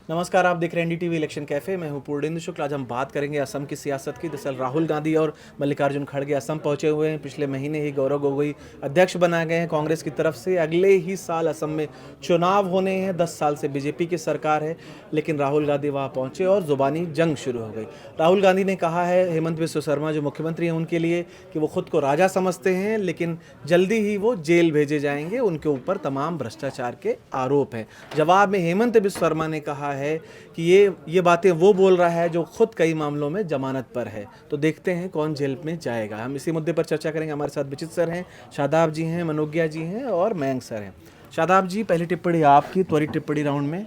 नमस्कार, आप देख रहे हैं एनडीटीवी इलेक्शन कैफे। मैं हूं पूर्णेंदु शुक्ल। आज हम बात करेंगे असम की सियासत की। दरअसल राहुल गांधी और मल्लिकार्जुन खड़गे असम पहुंचे हुए हैं। पिछले महीने ही गौरव गोगोई अध्यक्ष बनाए गए हैं कांग्रेस की तरफ से। अगले ही साल असम में चुनाव होने हैं। 10 साल से बीजेपी की सरकार है, लेकिन राहुल गांधी वहां पहुंचे और जुबानी जंग शुरू हो गई। राहुल गांधी ने कहा है हेमंत बिस्वा शर्मा जो मुख्यमंत्री हैं उनके लिए कि वो खुद को राजा समझते हैं, लेकिन जल्दी ही वो जेल भेजे जाएंगे। उनके ऊपर तमाम भ्रष्टाचार के आरोप हैं। जवाब में हेमंत बिस्वा शर्मा ने कहा है कि ये बातें वो बोल रहा है जो खुद कई मामलों में जमानत पर है। तो देखते हैं कौन जेल में जाएगा। हम इसी मुद्दे पर चर्चा करेंगे। हमारे साथ विचित सर हैं, शादाब जी हैं, मनोज्ञा जी हैं और मयंक सर हैं। शादाब जी, पहली टिप्पणी आपकी, त्वरित टिप्पणी राउंड में।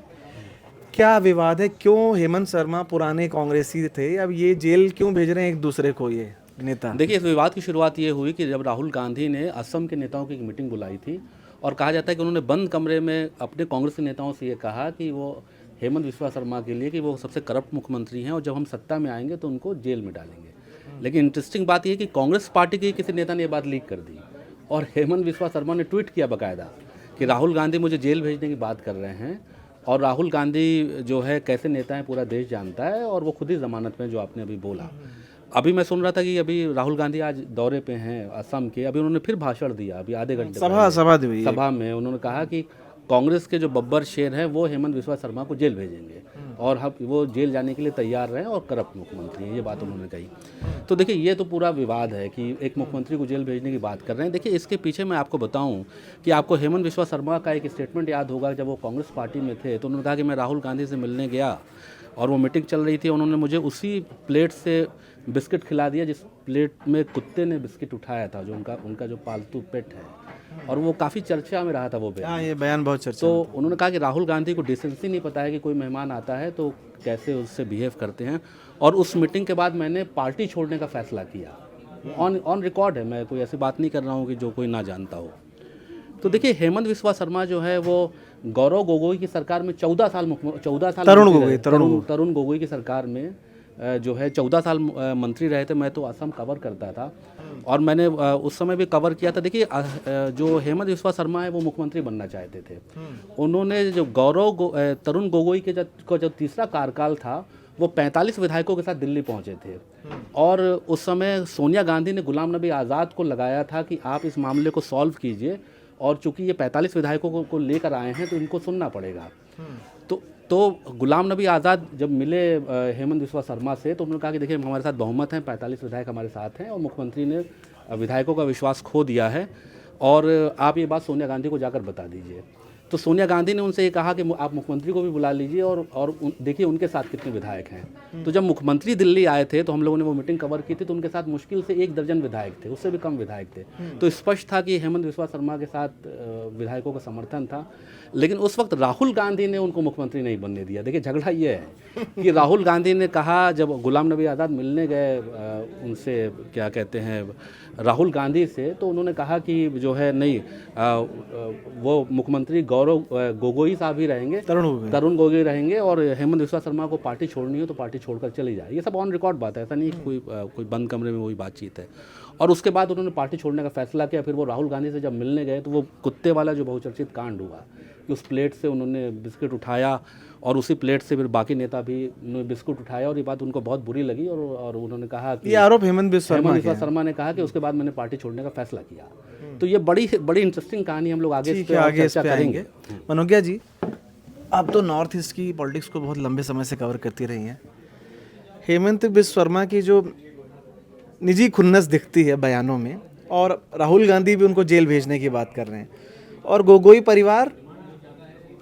क्या विवाद है? क्यों हेमंत शर्मा पुराने कांग्रेसी थे, अब ये जेल क्यों भेज रहे हैं एक दूसरे को ये नेता? देखिए, इस विवाद की शुरुआत ये हुई कि जब राहुल गांधी ने असम के नेताओं की एक मीटिंग बुलाई थी और कहा जाता है कि उन्होंने बंद कमरे में अपने कांग्रेस के नेताओं से ये कहा कि वो हेमंत बिस्वा शर्मा के लिए कि वो सबसे करप्ट मुख्यमंत्री हैं और जब हम सत्ता में आएंगे तो उनको जेल में डालेंगे। लेकिन इंटरेस्टिंग बात यह कि कांग्रेस पार्टी के किसी नेता ने ये बात लीक कर दी और हेमंत बिस्वा शर्मा ने ट्वीट किया बाकायदा कि राहुल गांधी मुझे जेल भेजने की बात कर रहे हैं। और राहुल गांधी जो है कैसे नेता हैं पूरा देश जानता है और वो खुद ही ज़मानत में, जो आपने अभी बोला। अभी मैं सुन रहा था कि अभी राहुल गांधी आज दौरे पे हैं असम के। अभी उन्होंने फिर भाषण दिया अभी आधे घंटे सभा में उन्होंने कहा कि कांग्रेस के जो बब्बर शेर हैं वो हेमंत बिस्वा शर्मा को जेल भेजेंगे और हम वो जेल जाने के लिए तैयार रहें और करप्ट मुख्यमंत्री हैं, ये बात उन्होंने कही। तो देखिए, ये तो पूरा विवाद है कि एक मुख्यमंत्री को जेल भेजने की बात कर रहे हैं। देखिए, इसके पीछे मैं आपको बताऊं कि आपको हेमंत बिस्वा शर्मा का एक स्टेटमेंट याद होगा। जब वो कांग्रेस पार्टी में थे तो उन्होंने कहा कि मैं राहुल गांधी से मिलने गया और वो मीटिंग चल रही थी। उन्होंने मुझे उसी प्लेट से बिस्किट खिला दिया जिस प्लेट में कुत्ते ने बिस्किट उठाया था, जो उनका जो पालतू पेट है। और वो काफ़ी चर्चा में रहा था वो बयान। ये बयान बहुत चर्चा तो उन्होंने कहा कि राहुल गांधी को डिसेंसी नहीं पता है कि कोई मेहमान आता है तो कैसे उससे बिहेव करते हैं। और उस मीटिंग के बाद मैंने पार्टी छोड़ने का फैसला किया। ऑन रिकॉर्ड है, मैं कोई ऐसी बात नहीं कर रहा हूँ कि जो कोई ना जानता हो। तो देखिए, हेमंत बिस्वा शर्मा जो है वो गौरव गोगोई की सरकार में 14 साल तरुण गोगोई की सरकार में जो है 14 साल मंत्री रहे थे। मैं तो असम कवर करता था और मैंने उस समय भी कवर किया था। देखिए, जो हेमंत बिस्वा शर्मा है वो मुख्यमंत्री बनना चाहते थे। उन्होंने जो तरुण गोगोई के जो तीसरा कार्यकाल था वो 45 विधायकों के साथ दिल्ली पहुंचे थे और उस समय सोनिया गांधी ने गुलाम नबी आज़ाद को लगाया था कि आप इस मामले को सॉल्व कीजिए और चूंकि ये 45 विधायकों को लेकर आए हैं तो इनको सुनना पड़ेगा। तो गुलाम नबी आज़ाद जब मिले हेमंत बिस्वा शर्मा से तो उन्होंने कहा कि देखिए, हमारे साथ बहुमत है, 45 विधायक हमारे साथ हैं और मुख्यमंत्री ने विधायकों का विश्वास खो दिया है और आप ये बात सोनिया गांधी को जाकर बता दीजिए। तो सोनिया गांधी ने उनसे ये कहा कि आप मुख्यमंत्री को भी बुला लीजिए और देखिए उनके साथ कितने विधायक हैं। तो जब मुख्यमंत्री दिल्ली आए थे तो हम लोगों ने वो मीटिंग कवर की थी तो उनके साथ मुश्किल से 1 दर्जन विधायक थे, उससे भी कम विधायक थे। तो स्पष्ट था कि हेमंत बिस्वा शर्मा के साथ विधायकों का समर्थन था। लेकिन उस वक्त राहुल गांधी ने उनको मुख्यमंत्री नहीं बनने दिया। देखिए, झगड़ा ये है कि राहुल गांधी ने कहा, जब गुलाम नबी आज़ाद मिलने गए उनसे क्या कहते हैं राहुल गांधी से, तो उन्होंने कहा कि जो है नहीं, वो मुख्यमंत्री गौरव गोगोई साहब ही रहेंगे, तरुण गोगोई रहेंगे और हेमंत बिस्वा शर्मा को पार्टी छोड़नी हो तो पार्टी छोड़कर चली जाए। ये सब ऑन रिकॉर्ड बात है, ऐसा नहीं कि कोई बंद कमरे में वही बातचीत है। और उसके बाद उन्होंने पार्टी छोड़ने का फैसला किया। फिर वो राहुल गांधी से जब मिलने गए तो वो कुत्ते वाला जो बहुचर्चित कांड हुआ कि उस प्लेट से उन्होंने बिस्किट उठाया और उसी प्लेट से फिर बाकी नेता भी बिस्कुट उठाया और ये बात उनको बहुत बुरी लगी और उन्होंने कहा कि ये आरोप हेमंत बिस्वा शर्मा ने कहा कि उसके बाद मैंने पार्टी छोड़ने का फैसला किया। तो ये बड़ी इंटरेस्टिंग कहानी, हम लोग आगे इस पे करेंगे। मनोज्ञा जी, आप तो नॉर्थ ईस्ट की पॉलिटिक्स को बहुत लंबे समय से कवर करती रही हैं। हेमंत बिस्वा शर्मा की जो निजी खुन्नस दिखती है बयानों में, और राहुल गांधी भी उनको जेल भेजने की बात कर रहे हैं, और गोगोई परिवार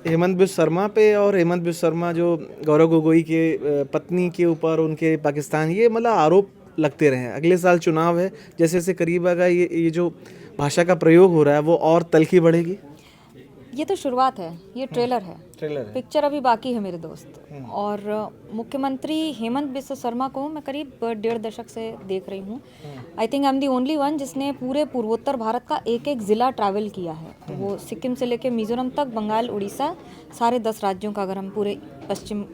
हेमंत बिस्वा शर्मा पे और हेमंत बिस्वा शर्मा जो गौरव गोगोई के पत्नी के ऊपर, उनके पाकिस्तान, ये मतलब आरोप लगते रहे हैं। अगले साल चुनाव है, जैसे जैसे करीब आएगा ये जो भाषा का प्रयोग हो रहा है वो और तल्खी बढ़ेगी। ये तो शुरुआत है, ये ट्रेलर है। पिक्चर अभी बाकी है मेरे दोस्त। और मुख्यमंत्री हेमंत बिस्वा शर्मा को मैं करीब 1.5 दशक से देख रही हूँ। I think I am the only one जिसने पूरे पूर्वोत्तर भारत का एक एक ज़िला ट्रैवल किया है। तो वो सिक्किम से लेकर मिजोरम तक, बंगाल, उड़ीसा, सारे 10 राज्यों का, अगर हम पूरे पश्चिम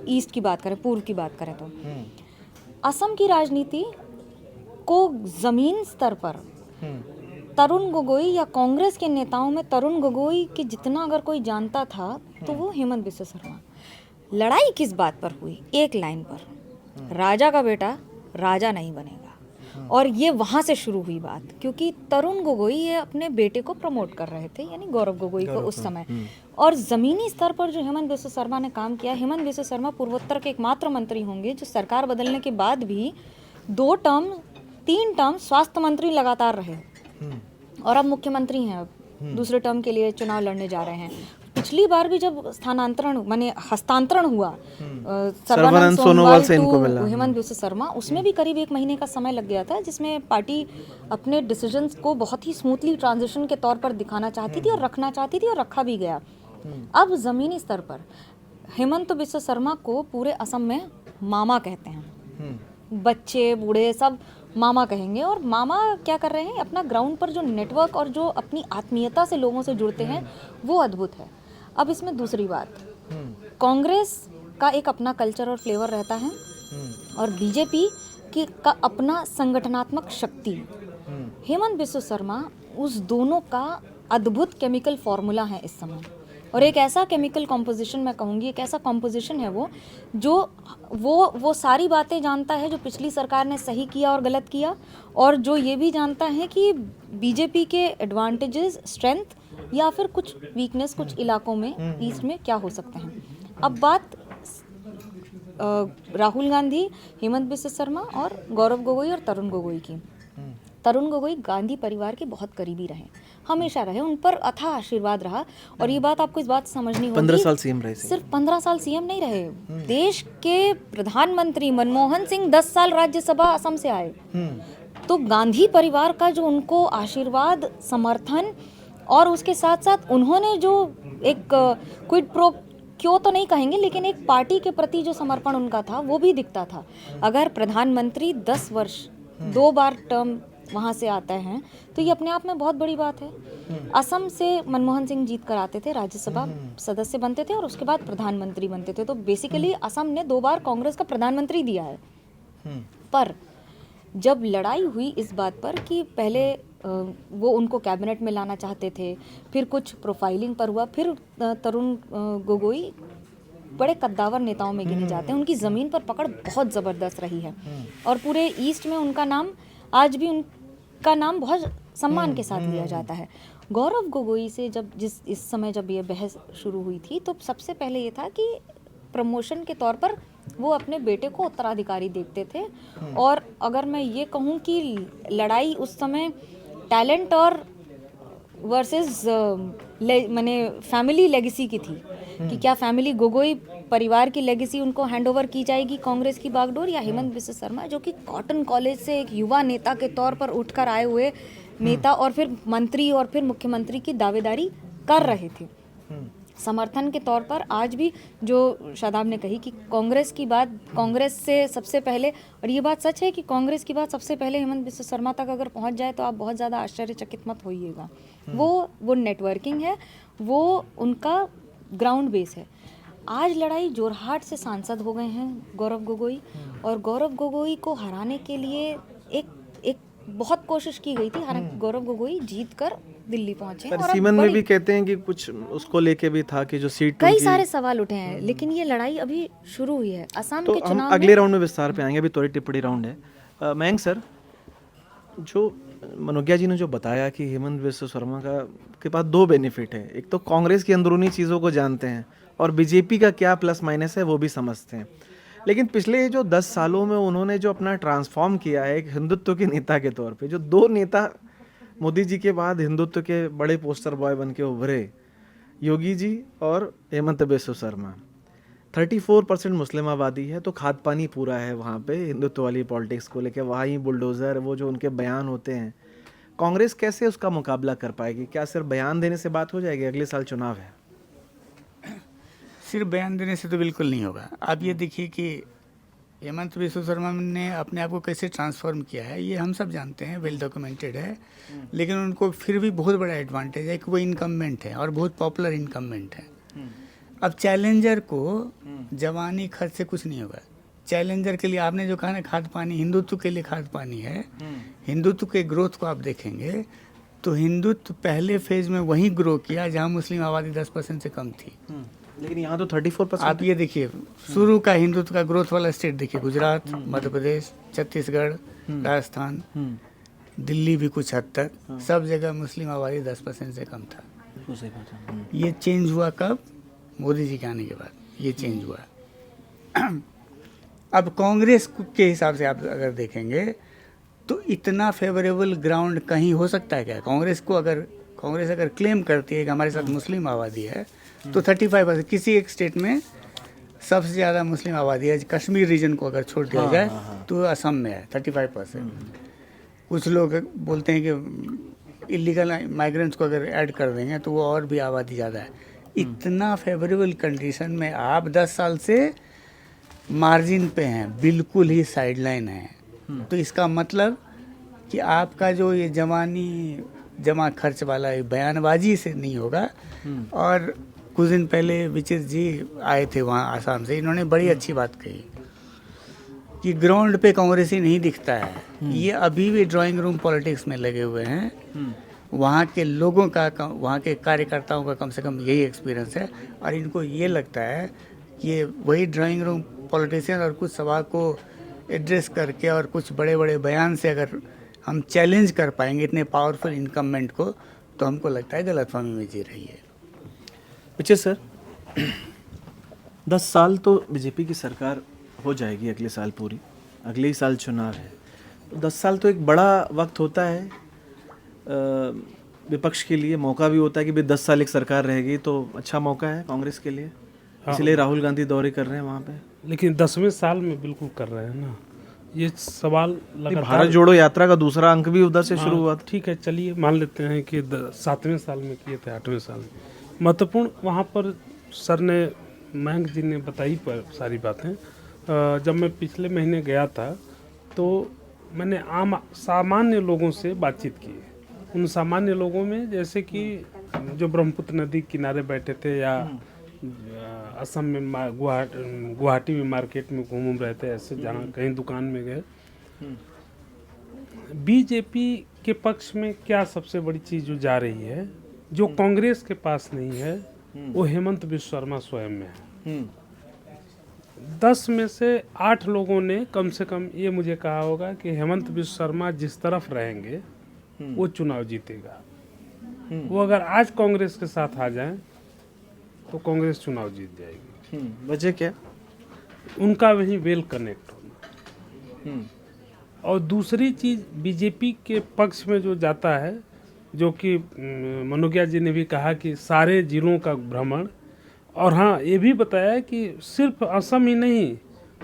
ईस्ट की बात करें, पूर्व की बात करें तो असम की राजनीति को ज़मीन स्तर पर तरुण गोगोई या कांग्रेस के नेताओं में तरुण गोगोई के जितना अगर कोई जानता था तो वो हेमंत बिस्वा शर्मा। लड़ाई किस बात पर हुई? एक लाइन पर, राजा का बेटा राजा नहीं बनेगा। और ये वहाँ से शुरू हुई बात, क्योंकि तरुण गोगोई ये अपने बेटे को प्रमोट कर रहे थे, यानी गौरव गोगोई को उस समय। और ज़मीनी स्तर पर जो हेमंत बिस्वा शर्मा ने काम किया, हेमंत बिस्वा शर्मा पूर्वोत्तर के एकमात्र मंत्री होंगे जो सरकार बदलने के बाद भी 2 टर्म 3 टर्म स्वास्थ्य मंत्री लगातार रहे, और अब मुख्यमंत्री हैं, अब दूसरे टर्म के लिए चुनाव लड़ने जा रहे हैं। पिछली बार भी जब स्थानांतरण माने हस्तांतरण हुआ सर्बानंद सोनोवाल से इनको मिला हेमंत बिस्वा शर्मा, उसमें भी करीब 1 महीने का समय लग गया था, जिसमें पार्टी अपने डिसीजंस को बहुत ही स्मूथली ट्रांजिशन के तौर पर दिखाना चाहती थी और रखना चाहती थी, और रखा भी गया। अब जमीनी स्तर पर हेमंत बिस्वा शर्मा को पूरे असम में मामा कहते हैं, बच्चे बूढ़े सब मामा कहेंगे। और मामा क्या कर रहे हैं, अपना ग्राउंड पर जो नेटवर्क और जो अपनी आत्मीयता से लोगों से जुड़ते हैं वो अद्भुत है। अब इसमें दूसरी बात, कांग्रेस का एक अपना कल्चर और फ्लेवर रहता है, और बीजेपी की का अपना संगठनात्मक शक्ति। हेमंत बिस्वा शर्मा उस दोनों का अद्भुत केमिकल फॉर्मूला है इस समय, और एक ऐसा केमिकल कॉम्पोजिशन, मैं कहूँगी एक ऐसा कॉम्पोजिशन है वो, जो वो सारी बातें जानता है जो पिछली सरकार ने सही किया और गलत किया, और जो ये भी जानता है कि बीजेपी के एडवांटेजेस, स्ट्रेंथ या फिर कुछ वीकनेस कुछ इलाकों में ईस्ट में क्या हो सकते हैं। अब बात राहुल गांधी, हेमंत बिस्वा शर्मा और गौरव गोगोई और तरुण गोगोई की। तरुण गोगोई गांधी परिवार के बहुत करीबी रहे, हमेशा रहे, उन पर अथाह आशीर्वाद रहा। और ये बात आपको इस बात समझनी होगी, 15 साल सीएम रहे, सिर्फ 15 साल सीएम नहीं रहे, देश के प्रधानमंत्री मनमोहन सिंह 10 साल राज्यसभा असम से आए। तो गांधी परिवार का जो उनको आशीर्वाद, समर्थन, और उसके साथ साथ उन्होंने जो एक क्विड प्रो क्यों तो नहीं कहेंगे, लेकिन एक पार्टी के प्रति जो समर्पण उनका था वो भी दिखता था। अगर प्रधानमंत्री 10 वर्ष 2 बार टर्म वहाँ से आता है तो ये अपने आप में बहुत बड़ी बात है। असम से मनमोहन सिंह जीत कर आते थे, राज्यसभा सदस्य बनते थे और उसके बाद प्रधानमंत्री बनते थे। तो बेसिकली असम ने 2 बार कांग्रेस का प्रधानमंत्री दिया है। पर जब लड़ाई हुई इस बात पर कि पहले वो उनको कैबिनेट में लाना चाहते थे, फिर कुछ प्रोफाइलिंग पर हुआ, फिर तरुण गोगोई बड़े कद्दावर नेताओं में गिने जाते हैं, उनकी ज़मीन पर पकड़ बहुत ज़बरदस्त रही है, और पूरे ईस्ट में उनका नाम आज भी उनका नाम बहुत सम्मान के साथ लिया जाता है। गौरव गोगोई से इस समय जब ये बहस शुरू हुई थी तो सबसे पहले ये था कि प्रमोशन के तौर पर वो अपने बेटे को उत्तराधिकारी देखते थे, और अगर मैं ये कहूँ कि लड़ाई उस समय टैलेंट और वर्सेस माने फैमिली लेगेसी की थी, कि क्या फैमिली गोगोई परिवार की लेगेसी उनको हैंडओवर की जाएगी कांग्रेस की बागडोर, या हेमंत बिस्वा शर्मा जो कि कॉटन कॉलेज से एक युवा नेता के तौर पर उठकर आए हुए नेता और फिर मंत्री और फिर मुख्यमंत्री की दावेदारी कर रहे थे। समर्थन के तौर पर आज भी जो शादाब ने कही कि कांग्रेस की बात कांग्रेस से सबसे पहले, और ये बात सच है कि कांग्रेस की बात सबसे पहले हेमंत बिस्वा शर्मा तक अगर पहुंच जाए तो आप बहुत ज़्यादा आश्चर्यचकित मत होइएगा। वो नेटवर्किंग है, वो उनका ग्राउंड बेस है। आज लड़ाई जोरहाट से सांसद हो गए हैं गौरव गोगोई, और गौरव गोगोई को हराने के लिए एक बहुत कोशिश की गई थी। गौरव गोगोई जीत कर दिल्ली पहुंचे, पर सीमन में भी कहते हैं कि कुछ उसको लेके भी था कि जो सीट कई सारे सवाल उठे हैं, लेकिन ये लड़ाई अभी शुरू हुई है। असम तो के हम चुनाव अगले राउंड में विस्तार पे आएंगे, अभी थोड़ी टिप्पणी राउंड है। मयंक सर, जो मनोज्ञा जी ने जो बताया कि हेमंत बिस्वा शर्मा के पास 2 बेनिफिट है, एक तो कांग्रेस की अंदरूनी चीज़ों को जानते हैं और बीजेपी का क्या प्लस माइनस है वो भी समझते हैं, लेकिन पिछले जो 10 सालों में उन्होंने जो अपना ट्रांसफॉर्म किया है एक हिंदुत्व के नेता के तौर पे, जो 2 नेता मोदी जी के बाद हिंदुत्व के बड़े पोस्टर बॉय बन के उभरे, योगी जी और हेमंत बिस्वा शर्मा। 34% मुस्लिम आबादी है, तो खाद पानी पूरा है वहाँ पे हिंदुत्व वाली पॉलिटिक्स को लेके। वहाँ ही बुलडोज़र, वो जो उनके बयान होते हैं, कांग्रेस कैसे उसका मुकाबला कर पाएगी? क्या सिर्फ बयान देने से बात हो जाएगी? अगले साल चुनाव है। सिर्फ बयान देने से तो बिल्कुल नहीं होगा। आप ये देखिए कि हेमंत बिस्वा शर्मा ने अपने आप को कैसे ट्रांसफॉर्म किया है, ये हम सब जानते हैं, वेल डॉक्यूमेंटेड है। लेकिन उनको फिर भी बहुत बड़ा एडवांटेज है कि वो इनकम्बेंट है और बहुत पॉपुलर इनकम्बेंट है। अब चैलेंजर को जवानी खर्च से कुछ नहीं होगा। चैलेंजर के लिए आपने जो कहा ना खाद पानी, हिंदुत्व के लिए खाद पानी है। हिंदुत्व के ग्रोथ को आप देखेंगे तो हिंदुत्व पहले फेज में वहीं ग्रो किया जहाँ मुस्लिम आबादी 10% से कम थी। लेकिन यहाँ तो 34%। आप ये देखिए, शुरू का हिंदुत्व का ग्रोथ वाला स्टेट देखिए, गुजरात, मध्य प्रदेश, छत्तीसगढ़, राजस्थान, दिल्ली भी कुछ हद तक, सब जगह मुस्लिम आबादी 10% से कम था। बिल्कुल सही बात है। ये चेंज हुआ कब? मोदी जी के आने के बाद ये चेंज हुआ। अब कांग्रेस के हिसाब से आप अगर देखेंगे तो इतना फेवरेबल ग्राउंड कहीं हो सकता है क्या? कांग्रेस अगर क्लेम करती है कि हमारे साथ मुस्लिम आबादी है, तो 35% किसी एक स्टेट में सबसे ज़्यादा मुस्लिम आबादी है। कश्मीर रीजन को अगर छोड़ दिया जाए तो असम में है 35%। कुछ लोग बोलते हैं कि इलीगल माइग्रेंट्स को अगर ऐड कर देंगे तो वो और भी आबादी ज़्यादा है। इतना फेवरेबल कंडीशन में आप 10 साल से मार्जिन पे हैं, बिल्कुल ही साइडलाइन है। तो इसका मतलब कि आपका जो ये जमा खर्च वाला ये बयानबाजी से नहीं होगा। और कुछ दिन पहले विचित्र जी आए थे वहाँ आसाम से, इन्होंने बड़ी अच्छी बात कही कि ग्राउंड पे कांग्रेसी नहीं दिखता है। ये अभी भी ड्राइंग रूम पॉलिटिक्स में लगे हुए हैं। वहाँ के लोगों का, वहाँ के कार्यकर्ताओं का कम से कम यही एक्सपीरियंस है, और इनको ये लगता है कि ये वही ड्राइंग रूम पॉलिटिशियन और कुछ सभा को एड्रेस करके और कुछ बड़े बड़े बयान से अगर हम चैलेंज कर पाएंगे इतने पावरफुल इनकम्बेंट को, तो हमको लगता है गलतफहमी में जी रही है। पिछे सर 10 साल तो बीजेपी की सरकार हो जाएगी, अगले साल पूरी, अगले ही साल चुनाव है। तो 10 साल तो एक बड़ा वक्त होता है विपक्ष के लिए, मौका भी होता है कि भाई 10 साल एक सरकार रहेगी, तो अच्छा मौका है कांग्रेस के लिए। इसलिए राहुल गांधी दौरे कर रहे हैं वहाँ पे। लेकिन 10वें साल में बिल्कुल कर रहे हैं ना, ये सवाल लगातार। भारत जोड़ो यात्रा का दूसरा अंक भी उधर से शुरू हुआ था। ठीक है, चलिए मान लेते हैं कि 7वें साल में किए थे, 8वें साल में महत्वपूर्ण वहाँ पर सर ने, मयंक जी ने बताई पर सारी बातें। जब मैं पिछले महीने गया था तो मैंने सामान्य लोगों से बातचीत की। उन सामान्य लोगों में जैसे कि जो ब्रह्मपुत्र नदी किनारे बैठे थे, या असम में गुवाहाटी में मार्केट में घूम रहे थे, ऐसे जहाँ कहीं दुकान में गए। बीजेपी के पक्ष में क्या सबसे बड़ी चीज़ जो जा रही है, जो कांग्रेस के पास नहीं है, वो हेमंत बिश्व शर्मा स्वयं में है। 10 में से 8 लोगों ने कम से कम ये मुझे कहा होगा कि हेमंत बिश्व शर्मा जिस तरफ रहेंगे वो चुनाव जीतेगा। वो अगर आज कांग्रेस के साथ आ जाएं तो कांग्रेस चुनाव जीत जाएगी। वजह क्या? उनका वही वेल कनेक्ट होना। और दूसरी चीज़ बीजेपी के पक्ष में जो जाता है, जो कि मनोज्ञा जी ने भी कहा कि सारे जिलों का भ्रमण, और हाँ ये भी बताया कि सिर्फ असम ही नहीं,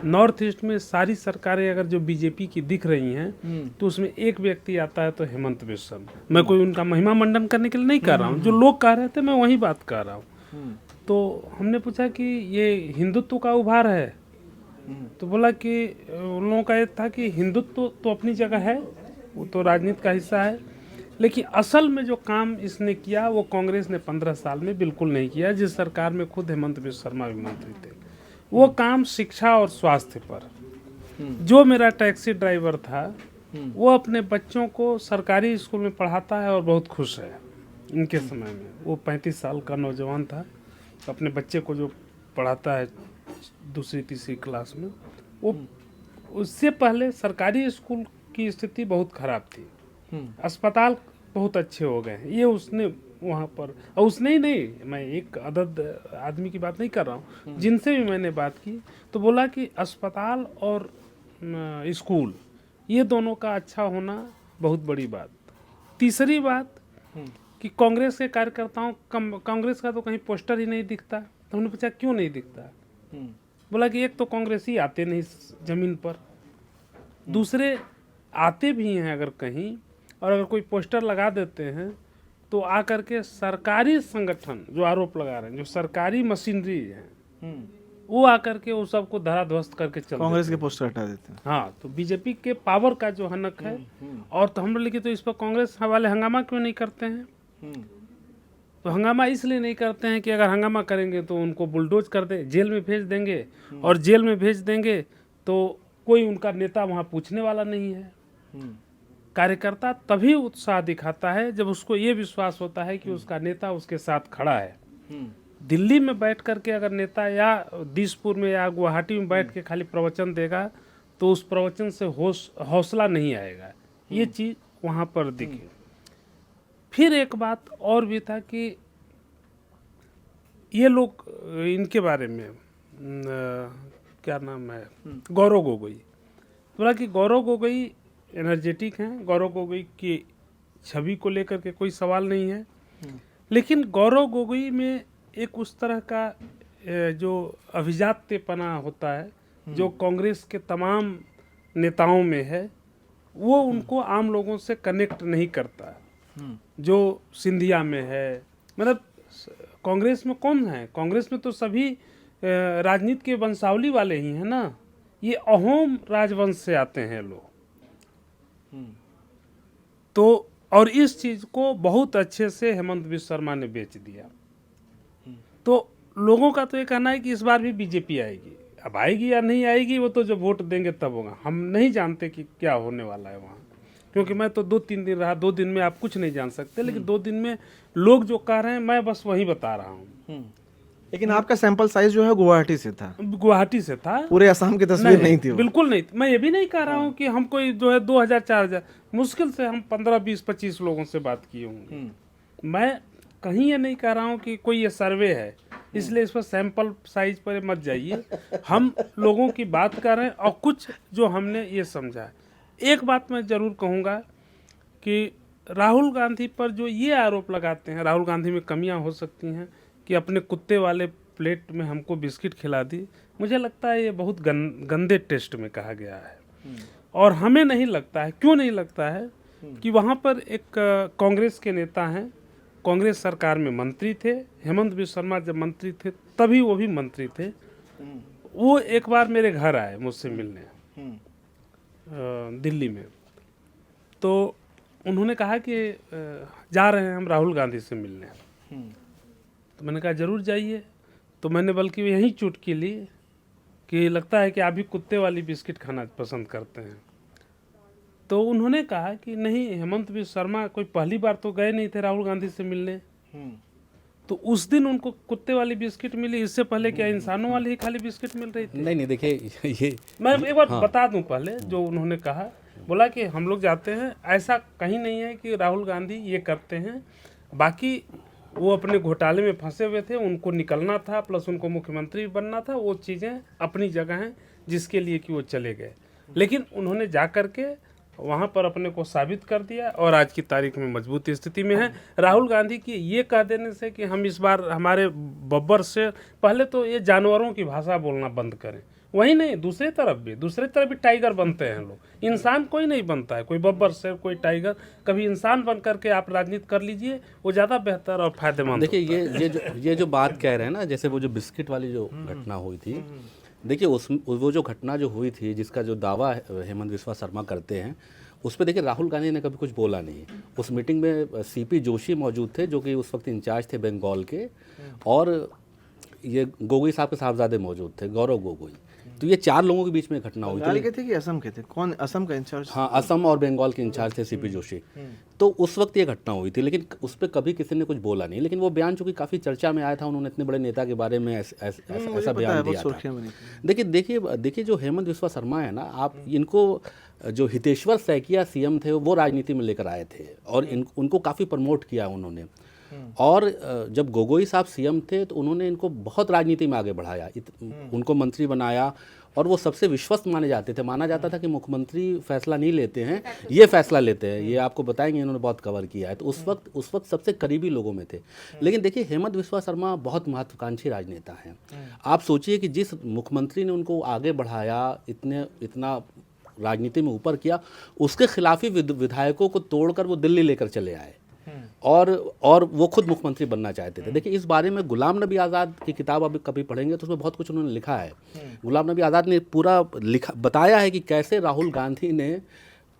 नॉर्थ ईस्ट में सारी सरकारें अगर जो बीजेपी की दिख रही हैं तो उसमें एक व्यक्ति आता है तो हेमंत बिश्व शर्मा। मैं कोई उनका महिमा मंडन करने के लिए नहीं कर रहा हूँ, जो लोग कह रहे थे मैं वही बात कर रहा हूँ। तो हमने पूछा कि ये हिंदुत्व का उभार है, तो बोला कि उन लोगों का ये था कि हिंदुत्व तो अपनी जगह है, वो तो राजनीति का हिस्सा है, लेकिन असल में जो काम इसने किया वो कांग्रेस ने 15 साल में बिल्कुल नहीं किया, जिस सरकार में खुद हेमंत बिश्व शर्मा भी मंत्री थे। वो काम शिक्षा और स्वास्थ्य पर। जो मेरा टैक्सी ड्राइवर था वो अपने बच्चों को सरकारी स्कूल में पढ़ाता है और बहुत खुश है। इनके समय में वो 35 साल का नौजवान था, अपने बच्चे को जो पढ़ाता है 2री 3री क्लास में। वो उससे पहले सरकारी स्कूल की स्थिति बहुत खराब थी, अस्पताल बहुत अच्छे हो गए। ये उसने वहाँ पर, और उसने ही नहीं, मैं एक अदद आदमी की बात नहीं कर रहा हूँ, जिनसे भी मैंने बात की तो बोला कि अस्पताल और स्कूल ये दोनों का अच्छा होना बहुत बड़ी बात। तीसरी बात कि कांग्रेस के कार्यकर्ताओं, कांग्रेस का तो कहीं पोस्टर ही नहीं दिखता। तो हमने पूछा क्यों नहीं दिखता? बोला कि एक तो कांग्रेसी आते नहीं जमीन पर, दूसरे आते भी हैं अगर कहीं, और अगर कोई पोस्टर लगा देते हैं तो आकर के सरकारी संगठन जो आरोप लगा रहे हैं, जो सरकारी मशीनरी है, वो आकर के वो सबको धराध्वस्त करके चल कांग्रेस के पोस्टर हटा देते हैं। हाँ, तो बीजेपी के पावर का जो हनक है। और तो हम लिखे तो इस पर कांग्रेस वाले हंगामा क्यों नहीं करते हैं? तो हंगामा इसलिए नहीं करते हैं कि अगर हंगामा करेंगे तो उनको बुलडोज कर दे, जेल में भेज देंगे, और जेल में भेज देंगे तो कोई उनका नेता वहाँ पूछने वाला नहीं है। कार्यकर्ता तभी उत्साह दिखाता है जब उसको ये विश्वास होता है कि उसका नेता उसके साथ खड़ा है। दिल्ली में बैठ करके अगर नेता या दिसपुर में या गुवाहाटी में बैठ के खाली प्रवचन देगा तो उस प्रवचन से हौसला नहीं आएगा, ये चीज़ वहाँ पर दिखी। फिर एक बात और भी था कि ये लोग इनके बारे में क्या नाम है, गौरव गोगोई, बोला कि गौरव गोगोई एनर्जेटिक हैं, गौरव गोगोई की छवि को लेकर के कोई सवाल नहीं है, लेकिन गौरव गोगोई में एक उस तरह का जो अभिजात्यपना होता है जो कांग्रेस के तमाम नेताओं में है, वो उनको आम लोगों से कनेक्ट नहीं करता जो सिंधिया में है। मतलब कांग्रेस में कौन है, कांग्रेस में तो सभी राजनीति के वंशावली वाले ही हैं ना, ये अहोम राजवंश से आते हैं लोग। तो और इस चीज़ को बहुत अच्छे से हेमंत बिस्वा शर्मा ने बेच दिया। तो लोगों का तो ये कहना है कि इस बार भी बीजेपी आएगी। अब आएगी या नहीं आएगी वो तो जब वोट देंगे तब होगा, हम नहीं जानते कि क्या होने वाला है वहाँ, क्योंकि मैं तो 2-3 दिन रहा, 2 दिन में आप कुछ नहीं जान सकते, लेकिन 2 दिन में लोग जो कह रहे हैं मैं बस वही बता रहा हूँ। लेकिन आपका सैंपल साइज जो है गुवाहाटी से था, गुवाहाटी से था, पूरे असम की तस्वीर नहीं थी वो। बिल्कुल नहीं। मैं ये भी नहीं कह रहा हूँ कि हम कोई जो है 2000-4000, मुश्किल से हम 15-20-25 लोगों से बात किए होंगे। मैं कहीं ये नहीं कह रहा हूँ कि कोई ये सर्वे है, इसलिए इस पर सैंपल साइज पर मत जाइए। हम लोगों की बात कर रहे हैं और कुछ जो हमने ये समझा है। एक बात मैं ज़रूर कहूँगा कि राहुल गांधी पर जो ये आरोप लगाते हैं, राहुल गांधी में कमियां हो सकती हैं कि अपने कुत्ते वाले प्लेट में हमको बिस्किट खिला दी, मुझे लगता है ये बहुत गंदे टेस्ट में कहा गया है। और हमें नहीं लगता है, क्यों नहीं लगता है कि वहाँ पर एक कांग्रेस के नेता हैं, कांग्रेस सरकार में मंत्री थे, हेमंत बिस्वा शर्मा जब मंत्री थे तभी वो भी मंत्री थे। वो एक बार मेरे घर आए मुझसे मिलने दिल्ली में, तो उन्होंने कहा कि जा रहे हैं हम राहुल गांधी से मिलने। तो मैंने कहा ज़रूर जाइए। तो मैंने बल्कि यही चुटकी ली कि लगता है कि आप भी कुत्ते वाली बिस्किट खाना पसंद करते हैं। तो उन्होंने कहा कि नहीं, हेमंत बिस्वा शर्मा कोई पहली बार तो गए नहीं थे राहुल गांधी से मिलने, तो उस दिन उनको कुत्ते वाली बिस्किट मिली, इससे पहले क्या इंसानों वाली ही खाली बिस्किट मिल रही थी? नहीं देखिए, ये मैं एक बार बता दूं पहले जो उन्होंने कहा, बोला कि हम लोग जाते हैं, ऐसा कहीं नहीं है कि राहुल गांधी ये करते हैं, बाकी वो अपने घोटाले में फंसे हुए थे, उनको निकलना था, प्लस उनको मुख्यमंत्री बनना था, वो चीज़ें अपनी जगह हैं जिसके लिए कि वो चले गए। लेकिन उन्होंने जा कर के वहाँ पर अपने को साबित कर दिया और आज की तारीख में मजबूत स्थिति में है। राहुल गांधी की ये कह देने से कि हम इस बार हमारे बब्बर से पहले तो ये जानवरों की भाषा बोलना बंद करें, वही नहीं दूसरी तरफ भी टाइगर बनते हैं लोग, इंसान कोई नहीं बनता है, कोई बब्बर से कोई टाइगर, कभी इंसान बन करके आप राजनीति कर लीजिए, वो ज़्यादा बेहतर और फायदेमंद। देखिए ये जो बात कह रहे हैं ना, जैसे वो जो बिस्किट वाली जो घटना हुई थी, देखिए वो जो घटना जो हुई थी, जिसका जो दावा हेमंत बिस्वा शर्मा करते हैं, उस पर देखिए राहुल गांधी ने कभी कुछ बोला नहीं। उस मीटिंग में सीपी जोशी मौजूद थे जो कि उस वक्त इंचार्ज थे बंगाल के, और ये गोगोई साहब के साहबजादे मौजूद थे, गौरव गोगोई। तो ये 4 लोगों के बीच में घटना हुई बंगाल के थे कि असम के थे? कौन असम का इंचार्ज? हाँ, असम और बंगाल के इंचार्ज थे सीपी जोशी। तो उस वक्त ये घटना हुई थी, लेकिन उस पर कभी किसी ने कुछ बोला नहीं। लेकिन वो बयान चूंकि काफ़ी चर्चा में आया था, उन्होंने इतने बड़े नेता के बारे में ऐसा बयान दिया था। देखिए जो हेमंत बिस्वा शर्मा है ना, आप इनको जो हितेश्वर सैकिया सीएम थे वो राजनीति में लेकर आए थे और उनको काफ़ी प्रमोट किया उन्होंने। और जब गोगोई साहब सीएम थे तो उन्होंने इनको बहुत राजनीति में आगे बढ़ाया, उनको मंत्री बनाया, और वो सबसे विश्वस्त माने जाते थे। माना जाता था कि मुख्यमंत्री फैसला नहीं लेते हैं, ये फैसला लेते हैं। ये आपको बताएंगे, इन्होंने बहुत कवर किया है। तो उस वक्त सबसे करीबी लोगों में थे। लेकिन देखिए हेमंत बिस्वा शर्मा बहुत महत्वाकांक्षी राजनेता हैं। आप सोचिए कि जिस मुख्यमंत्री ने उनको आगे बढ़ाया, इतना राजनीति में ऊपर किया, उसके खिलाफ ही विधायकों को तोड़कर वो दिल्ली लेकर चले आए और वो खुद मुख्यमंत्री बनना चाहते थे। देखिए इस बारे में गुलाम नबी आज़ाद की किताब अभी कभी पढ़ेंगे तो उसमें बहुत कुछ उन्होंने लिखा है। गुलाम नबी आज़ाद ने पूरा बताया है कि कैसे राहुल गांधी ने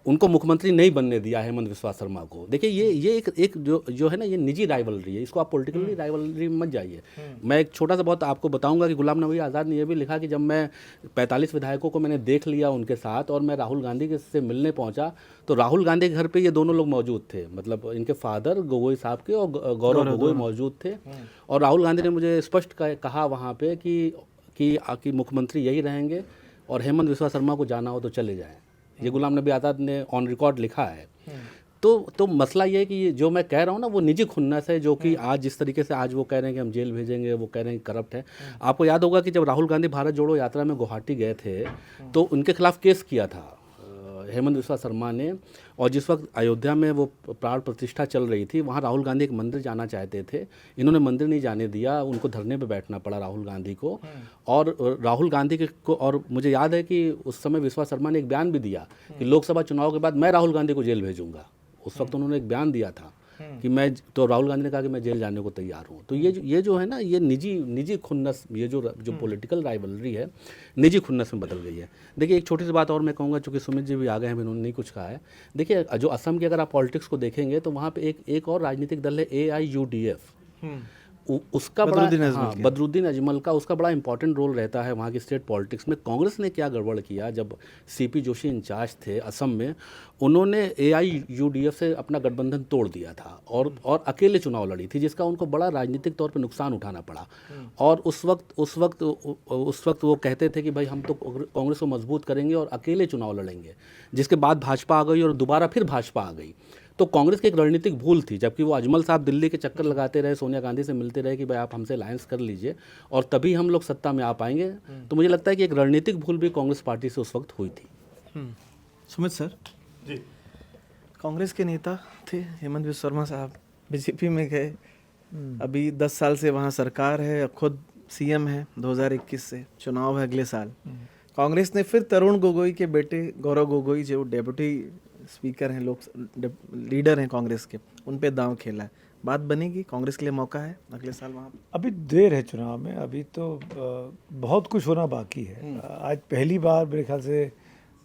उनको मुख्यमंत्री नहीं बनने दिया हेमंत बिस्वा शर्मा को। देखिए ये एक जो है ना, ये निजी राइवलरी है, इसको आप पॉलिटिकली राइवलरी मत जाइए। मैं एक छोटा सा बहुत आपको बताऊंगा कि गुलाम नबी आज़ाद ने यह भी लिखा कि जब मैं 45 विधायकों को मैंने देख लिया उनके साथ और मैं राहुल गांधी के से मिलने पहुंचा तो राहुल गांधी के घर पे ये दोनों लोग मौजूद थे, मतलब इनके फादर गोगोई साहब के और गौरव गोगोई मौजूद थे। और राहुल गांधी ने मुझे स्पष्ट कहा वहाँ पे कि मुख्यमंत्री यही रहेंगे और हेमंत बिस्वा शर्मा को जाना हो तो चले जाएं। ये गुलाम नबी आज़ाद ने ऑन रिकॉर्ड लिखा है। तो मसला ये है कि ये जो मैं कह रहा हूँ ना वो निजी खुन्नस है, जो कि आज जिस तरीके से आज वो कह रहे हैं कि हम जेल भेजेंगे, वो कह रहे हैं कि करप्ट है। आपको याद होगा कि जब राहुल गांधी भारत जोड़ो यात्रा में गुवाहाटी गए थे तो उनके खिलाफ केस किया था हेमंत बिस्वा शर्मा ने। और जिस वक्त अयोध्या में वो प्राण प्रतिष्ठा चल रही थी, वहाँ राहुल गांधी एक मंदिर जाना चाहते थे, इन्होंने मंदिर नहीं जाने दिया, उनको धरने पे बैठना पड़ा राहुल गांधी को। और राहुल गांधी को, और मुझे याद है कि उस समय बिस्वा शर्मा ने एक बयान भी दिया कि लोकसभा चुनाव के बाद मैं राहुल गांधी को जेल भेजूंगा। उस वक्त उन्होंने एक बयान दिया था कि तो राहुल गांधी ने कहा कि मैं जेल जाने को तैयार हूँ। तो ये जो है ना, ये निजी खुन्नस, ये जो पॉलिटिकल राइवलरी है निजी खुन्नस में बदल गई है। देखिए एक छोटी सी बात और मैं कहूँगा, चूँकि सुमित जी भी आ गए हैं, उन्होंने नहीं कुछ कहा है। देखिए जो असम की अगर आप पॉलिटिक्स को देखेंगे तो वहाँ पे एक और राजनीतिक दल है AIUDF, उसका बदरुद्दीन अजमल का उसका बड़ा इंपॉर्टेंट रोल रहता है वहाँ की स्टेट पॉलिटिक्स में। कांग्रेस ने क्या गड़बड़ किया, जब CP जोशी इंचार्ज थे असम में, उन्होंने AIUDF से अपना गठबंधन तोड़ दिया था और अकेले चुनाव लड़ी थी, जिसका उनको बड़ा राजनीतिक तौर पे नुकसान उठाना पड़ा। और उस वक्त वो कहते थे कि भाई हम तो कांग्रेस को मजबूत करेंगे और अकेले चुनाव लड़ेंगे, जिसके बाद भाजपा आ गई और दोबारा फिर भाजपा आ गई। तो कांग्रेस की एक रणनीतिक भूल थी, जबकि वो अजमल साहब दिल्ली के चक्कर लगाते रहे, सोनिया गांधी से मिलते रहे कि भाई आप हमसे अलायंस कर लीजिए और तभी हम लोग सत्ता में आ पाएंगे। तो मुझे लगता है कि एक रणनीतिक भूल भी कांग्रेस पार्टी से उस वक्त हुई थी। सुमित सर जी, कांग्रेस के नेता थे हेमंत बिस्वा शर्मा साहब, बीजेपी में गए, अभी 10 साल से वहाँ सरकार है, अब खुद CM है, 2021 से चुनाव है अगले साल। कांग्रेस ने फिर तरुण गोगोई के बेटे गौरव गोगोई, जो डेप्यूटी स्पीकर हैं, लीडर हैं कांग्रेस के, उन पे दांव खेला है। बात बनेगी, कांग्रेस के लिए मौका है अगले साल वहाँ? अभी देर है चुनाव में, अभी तो बहुत कुछ होना बाकी है। आज पहली बार मेरे ख्याल से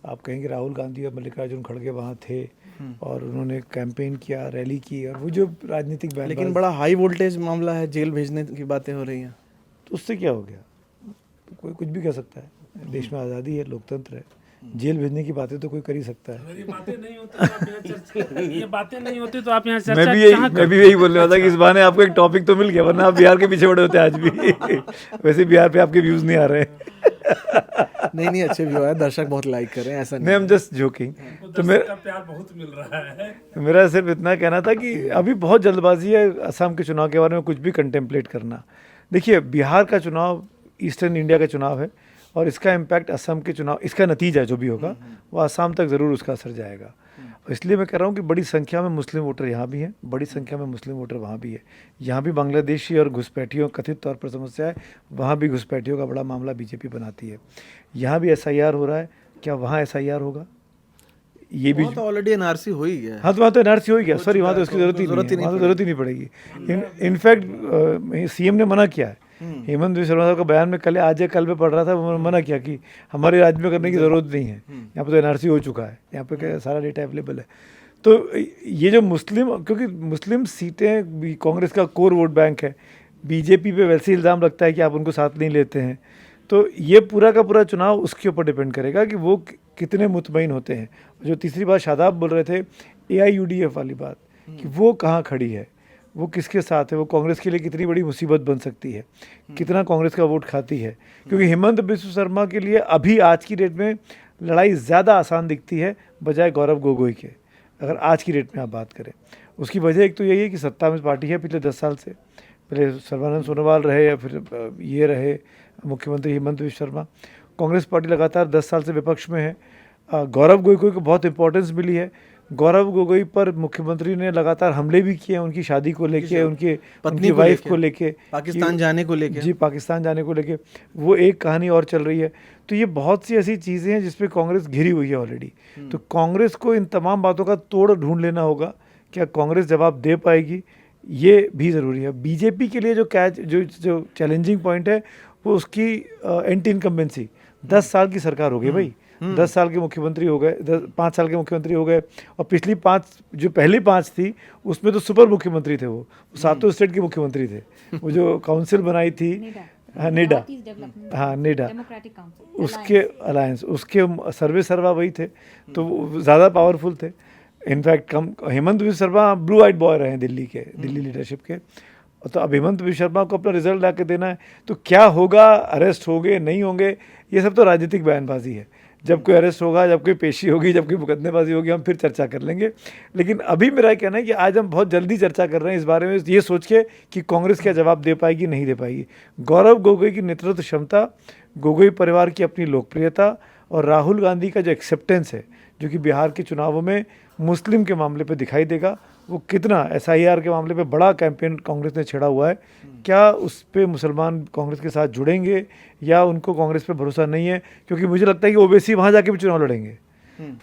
आप कहेंगे राहुल गांधी और मल्लिकार्जुन खड़गे वहाँ थे और उन्होंने कैंपेन किया, रैली की, और वो जो राजनीतिक बैन, लेकिन बड़ा हाई वोल्टेज मामला है, जेल भेजने की बातें हो रही हैं, तो उससे क्या हो गया? तो कोई कुछ भी कह सकता है, देश में आज़ादी है, लोकतंत्र है, जेल भेजने की बातें तो कोई कर ही सकता है। ये बातें नहीं होती तो आप यहाँ चर्चा मैं भी यही बोलने वाला था कि इस बहाने आपको एक टॉपिक तो मिल गया, वरना आप बिहार के पीछे पड़े होते आज भी। वैसे बिहार पे आपके व्यूज नहीं आ रहे हैं। नहीं अच्छे व्यू है, दर्शक बहुत लाइक कर रहे हैं, ऐसा नहीं। मैं जस्ट जोकिंग। तो मेरा प्यार बहुत मिल रहा है। मेरा सिर्फ इतना कहना था कि अभी बहुत जल्दबाजी है असम के चुनाव के बारे में कुछ भी कंटेम्पलेट करना। देखिए बिहार का चुनाव ईस्टर्न इंडिया का चुनाव है और इसका इम्पैक्ट असम के चुनाव, इसका नतीजा जो भी होगा वो असम तक ज़रूर उसका असर जाएगा। इसलिए मैं कह रहा हूँ कि बड़ी संख्या में मुस्लिम वोटर यहाँ भी हैं, बड़ी संख्या में मुस्लिम वोटर वहाँ भी है। यहाँ भी बांग्लादेशी और घुसपैठियों कथित तौर पर समस्या है, वहाँ भी घुसपैठियों का बड़ा मामला बीजेपी बनाती है। यहाँ भी SIR हो रहा है, क्या वहाँ SIR होगा? ये भी तो ऑलरेडी NRC हो ही गया। हाँ, तो वहाँ तो NRC हो ही गया, सॉरी, वहाँ तो उसकी ज़रूरत ही नहीं पड़ेगी। इनफैक्ट CM ने मना किया है। हेमंत बिस्वा शर्मा साहब का बयान में कल पे पढ़ रहा था, उन्होंने मना किया कि हमारे राज्य में करने की ज़रूरत नहीं है, यहाँ पे तो NRC हो चुका है, यहाँ पे सारा डेटा अवेलेबल है। तो ये जो क्योंकि मुस्लिम सीटें भी कांग्रेस का कोर वोट बैंक है, बीजेपी पे वैसे ही इल्ज़ाम लगता है कि आप उनको साथ नहीं लेते हैं, तो ये पूरा का पूरा चुनाव उसके ऊपर डिपेंड करेगा कि वो कितने मुतमईन होते हैं। जो तीसरी बात शादाब बोल रहे थे, AIUDF वाली बात, कि वो कहाँ खड़ी है, वो किसके साथ है, वो कांग्रेस के लिए कितनी बड़ी मुसीबत बन सकती है, कितना कांग्रेस का वोट खाती है। क्योंकि हेमंत बिस्वा शर्मा के लिए अभी आज की डेट में लड़ाई ज़्यादा आसान दिखती है बजाय गौरव गोगोई के, अगर आज की डेट में आप बात करें। उसकी वजह एक तो यही है कि सत्ता में पार्टी है पिछले 10 साल से, पहले सर्बानंद सोनोवाल रहे या फिर ये रहे मुख्यमंत्री हेमंत बिस्वा शर्मा। कांग्रेस पार्टी लगातार 10 साल से विपक्ष में है। गौरव गोगोई को बहुत इंपॉर्टेंस मिली है। गौरव गोगोई पर मुख्यमंत्री ने लगातार हमले भी किए, उनकी शादी को लेके, उनकी वाइफ को लेके, पाकिस्तान जाने को लेके, जी पाकिस्तान जाने को लेके, वो एक कहानी और चल रही है। तो ये बहुत सी ऐसी चीज़ें हैं जिसपे कांग्रेस घिरी हुई है ऑलरेडी। तो कांग्रेस को इन तमाम बातों का तोड़ ढूंढ लेना होगा, क्या कांग्रेस जवाब दे पाएगी, ये भी ज़रूरी है। बीजेपी के लिए जो चैलेंजिंग पॉइंट है वो उसकी एंटी इनकम्बेंसी। 10 साल की सरकार हो गई भाई, 10 साल के मुख्यमंत्री हो गए, 5 साल के मुख्यमंत्री हो गए, और पिछली 5 जो पहली 5 थी उसमें तो सुपर मुख्यमंत्री थे, वो सातों स्टेट के मुख्यमंत्री थे। वो जो काउंसिल बनाई थी, हाँ नेडा, हाँ नेडा, उसके अलायंस, उसके सर्वे सर्वा वही थे, तो वो ज़्यादा पावरफुल थे। इनफैक्ट कम Himanta Biswa Sarma blue eyed boy रहे हैं दिल्ली लीडरशिप के, तो अब हेमंत बिस्वा शर्मा को अपना रिजल्ट ला के देना है, तो क्या होगा, अरेस्ट होंगे नहीं होंगे, ये सब तो राजनीतिक बयानबाजी है। जब कोई अरेस्ट होगा, जब कोई पेशी होगी, जब कोई मुकदमेबाजी होगी, हम फिर चर्चा कर लेंगे। लेकिन अभी मेरा कहना है कि आज हम बहुत जल्दी चर्चा कर रहे हैं इस बारे में, ये सोच के कि कांग्रेस क्या जवाब दे पाएगी नहीं दे पाएगी। गौरव गोगोई की नेतृत्व क्षमता, गोगोई परिवार की अपनी लोकप्रियता और राहुल गांधी का जो एक्सेप्टेंस है, जो कि बिहार के चुनावों में मुस्लिम के मामले पे दिखाई देगा, वो कितना SIR के मामले पे बड़ा कैंपेन कांग्रेस ने छेड़ा हुआ है, क्या उस पे मुसलमान कांग्रेस के साथ जुड़ेंगे या उनको कांग्रेस पे भरोसा नहीं है? क्योंकि मुझे लगता है कि ओवैसी वहाँ जाके भी चुनाव लड़ेंगे।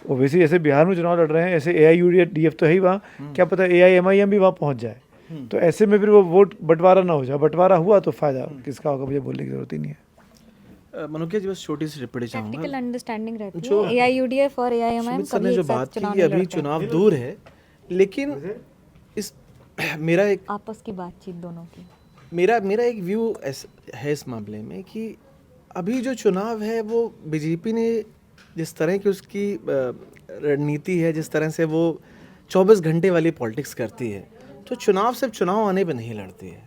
ओवैसी जैसे बिहार में चुनाव लड़ रहे हैं, ऐसे AIUDF तो है ही वहाँ, क्या पता AIMIM भी वहाँ पहुँच जाए। तो ऐसे में फिर वो वोट बंटवारा ना हो जाए, बंटवारा हुआ तो फ़ायदा किसका होगा मुझे बोलने की ज़रूरत ही नहीं है। मनुकिया जी, बस छोटी सी टिप्पणी चाहूँगा। प्रैक्टिकल अंडरस्टैंडिंग रहती है। AIUDF और AIMIM सुमित सर कभी ने जो एक साथ बात की चुनाव कि नहीं अभी लड़ते। चुनाव दूर है, लेकिन इस मेरा एक आपस की बातचीत दोनों की। मेरा एक व्यू है इस मामले में कि अभी जो चुनाव है वो बीजेपी ने जिस तरह की उसकी रणनीति है, जिस तरह से वो 24 घंटे वाली पॉलिटिक्स करती है, तो चुनाव सिर्फ चुनाव आने पे नहीं लड़ती है,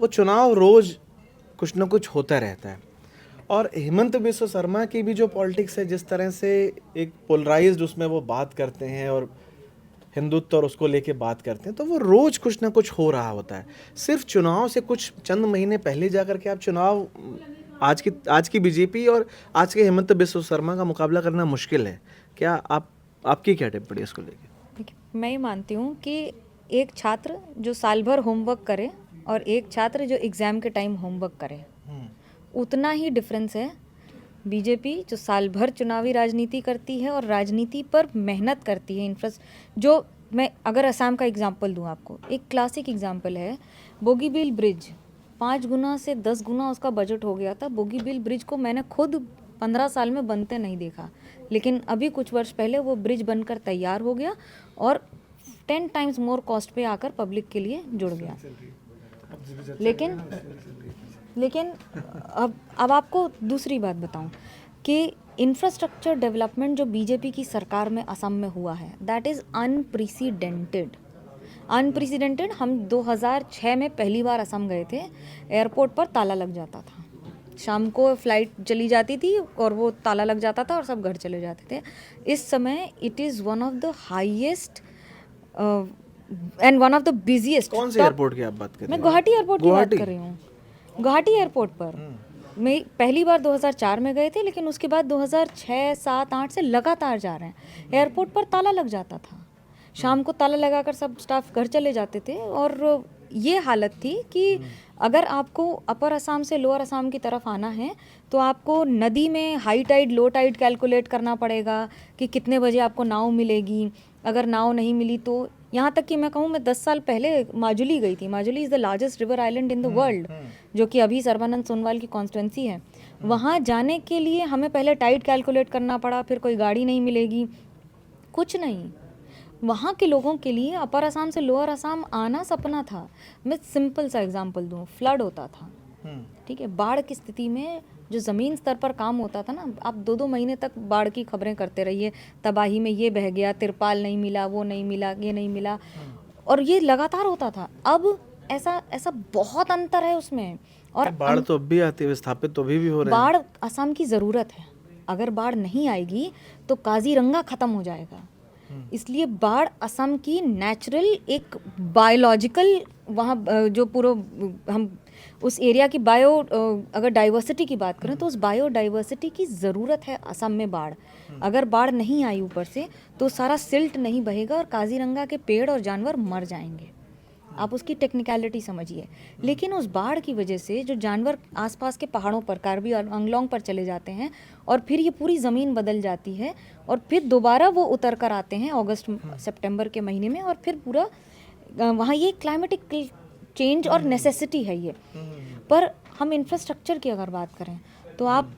वो चुनाव रोज़ कुछ ना कुछ होता रहता है। और हेमंत बिस्वा शर्मा की भी जो पॉलिटिक्स है, जिस तरह से एक पोलराइज्ड उसमें वो बात करते हैं और हिंदुत्व और उसको लेके बात करते हैं, तो वो रोज़ कुछ ना कुछ हो रहा होता है। सिर्फ चुनाव से कुछ चंद महीने पहले जा कर के आप चुनाव, आज की बीजेपी और आज के हेमंत बिस्वा शर्मा का मुकाबला करना मुश्किल है। क्या आपकी क्या टिप्पणी इसको लेके? देखिए, मैं ये मानती हूँ कि एक छात्र जो साल भर होमवर्क करे और एक छात्र जो एग्ज़ाम के टाइम होमवर्क करे, उतना ही डिफरेंस है। बीजेपी जो साल भर चुनावी राजनीति करती है और राजनीति पर मेहनत करती है, जो मैं अगर असम का एग्जांपल दूं आपको, एक क्लासिक एग्जांपल है बोगीबील ब्रिज। 5 गुना से 10 गुना उसका बजट हो गया था। बोगीबील ब्रिज को मैंने खुद 15 साल में बनते नहीं देखा, लेकिन अभी कुछ वर्ष पहले वो ब्रिज बनकर तैयार हो गया और 10 टाइम्स मोर कॉस्ट पे आकर पब्लिक के लिए जुड़ गया। लेकिन अब आपको दूसरी बात बताऊं कि इंफ्रास्ट्रक्चर डेवलपमेंट जो बीजेपी की सरकार में असम में हुआ है, दैट इज़ अनप्रेसिडेंटेड। हम 2006 में पहली बार असम गए थे, एयरपोर्ट पर ताला लग जाता था, शाम को फ्लाइट चली जाती थी और वो ताला लग जाता था और सब घर चले जाते थे। इस समय it is one of the highest and one of the busiest. कौन से एयरपोर्ट की आप बात कर रहे हैं? मैं गुवाहाटी एयरपोर्ट की बात कर रही हूँ। गुवाहाटी एयरपोर्ट पर मैं पहली बार 2004 में गए थे, लेकिन उसके बाद 2006, 7, 8 से लगातार जा रहे हैं। एयरपोर्ट पर ताला लग जाता था, शाम को ताला लगाकर सब स्टाफ घर चले जाते थे और ये हालत थी कि अगर आपको अपर असम से लोअर असम की तरफ आना है तो आपको नदी में high tide low tide calculate करना पड़ेगा कि कितने बजे आपको नाव मिलेगी। अगर नाव नहीं मिली तो यहाँ तक कि मैं कहूँ, मैं 10 साल पहले माजुली गई थी। Majuli is the largest river island in the world, जो कि अभी सर्बानंद सोनोवाल की कॉन्स्टिट्यूंसी है। वहाँ जाने के लिए हमें पहले टाइड कैलकुलेट करना पड़ा, फिर कोई गाड़ी नहीं मिलेगी, कुछ नहीं। वहाँ के लोगों के लिए अपर असम से लोअर असम आना सपना था। मैं सिंपल सा एग्जांपल दूँ, फ्लड होता था, ठीक है, बाढ़ की स्थिति में जो ज़मीन स्तर पर काम होता था ना, आप 2-2 महीने तक बाढ़ की खबरें करते रहिए, तबाही में ये बह गया, तिरपाल नहीं मिला, वो नहीं मिला, ये नहीं मिला, और ये लगातार होता था। अब ऐसा बहुत अंतर है उसमें। और बाढ़ तो अब भी आती है, विस्थापित तो अभी भी हो रहे हैं। बाढ़ असम की ज़रूरत है। अगर बाढ़ नहीं आएगी तो काजीरंगा ख़त्म हो जाएगा। इसलिए बाढ़ असम की नेचुरल एक बायोलॉजिकल, वहाँ जो पूरा हम उस एरिया की अगर डाइवर्सिटी की बात करें तो उस बायोडाइवर्सिटी की ज़रूरत है असम में बाढ़। अगर बाढ़ नहीं आई ऊपर से तो सारा सिल्ट नहीं बहेगा और काजीरंगा के पेड़ और जानवर मर जाएंगे। आप उसकी टेक्निकलिटी समझिए। लेकिन उस बाढ़ की वजह से जो जानवर आसपास के पहाड़ों पर, कार्बी और अंगलोंग पर चले जाते हैं और फिर ये पूरी ज़मीन बदल जाती है और फिर दोबारा वो उतर कर आते हैं अगस्त सितंबर के महीने में, और फिर पूरा वहाँ ये क्लाइमेटिक चेंज और नेसेसिटी है ये। पर हम इंफ्रास्ट्रक्चर की अगर बात करें तो आप